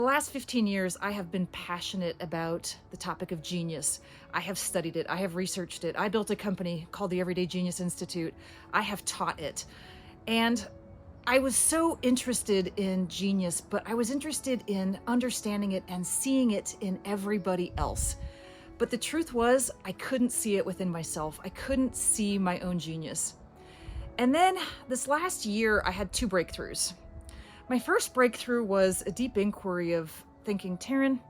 The last 15 years, I have been passionate about the topic of genius. I have studied it. I have researched it. I built a company called the Everyday Genius Institute. I have taught it. And I was so interested in genius, but I was interested in understanding it and seeing it in everybody else. But the truth was, I couldn't see it within myself. I couldn't see my own genius. And then this last year, I had two breakthroughs. My first breakthrough was a deep inquiry of thinking, Taryn,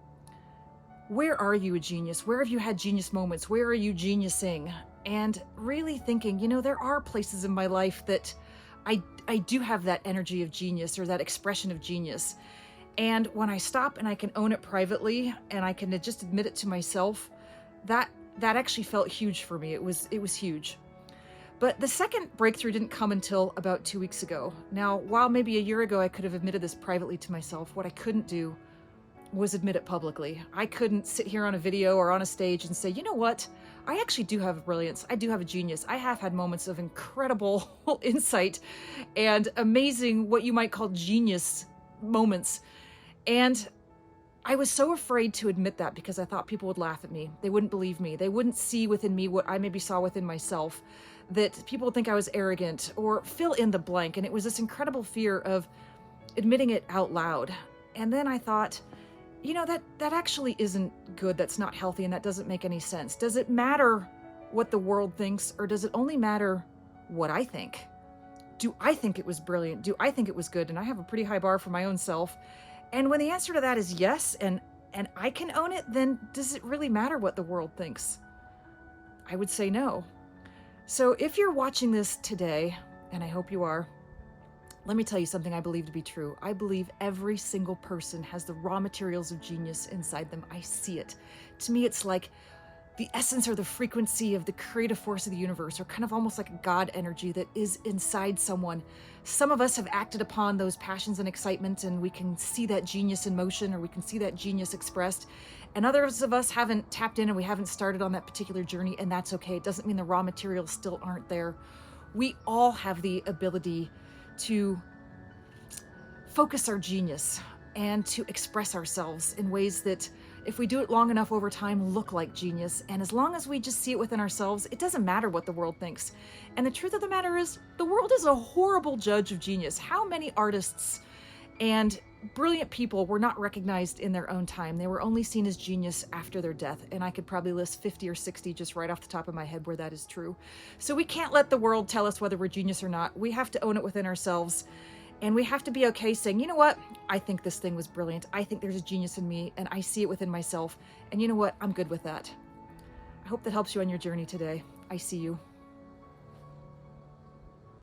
where are you a genius? Where have you had genius moments? Where are you geniusing? And really thinking, there are places in my life that I do have that energy of genius or that expression of genius. And when I stop and I can own it privately and I can just admit it to myself, that actually felt huge for me. It was huge. But the second breakthrough didn't come until about 2 weeks ago. Now, while maybe a year ago I could have admitted this privately to myself, what I couldn't do was admit it publicly. I couldn't sit here on a video or on a stage and say, you know what? I actually do have a brilliance. I do have a genius. I have had moments of incredible insight and amazing, what you might call genius moments. And I was so afraid to admit that because I thought people would laugh at me. They wouldn't believe me. They wouldn't see within me what I maybe saw within myself, that people would think I was arrogant or fill in the blank. And it was this incredible fear of admitting it out loud. And then I thought, that actually isn't good. That's not healthy. And that doesn't make any sense. Does it matter what the world thinks, or does it only matter what I think? Do I think it was brilliant? Do I think it was good? And I have a pretty high bar for my own self. And when the answer to that is yes, and I can own it, then does it really matter what the world thinks? I would say no. So if you're watching this today, and I hope you are, let me tell you something I believe to be true. I believe every single person has the raw materials of genius inside them. I see it. To me, it's like the essence or the frequency of the creative force of the universe, or kind of almost like a God energy that is inside someone. Some of us have acted upon those passions and excitement, and we can see that genius in motion, or we can see that genius expressed. And others of us haven't tapped in and we haven't started on that particular journey, and that's okay. It doesn't mean the raw materials still aren't there. We all have the ability to focus our genius and to express ourselves in ways that, if we do it long enough over time, look like genius. And as long as we just see it within ourselves, it doesn't matter what the world thinks. And the truth of the matter is, the world is a horrible judge of genius. How many artists and brilliant people were not recognized in their own time? They were only seen as genius after their death. And I could probably list 50 or 60 just right off the top of my head where that is true. So we can't let the world tell us whether we're genius or not. We have to own it within ourselves. And we have to be okay saying, you know what? I think this thing was brilliant. I think there's a genius in me, and I see it within myself. And you know what? I'm good with that. I hope that helps you on your journey today. I see you.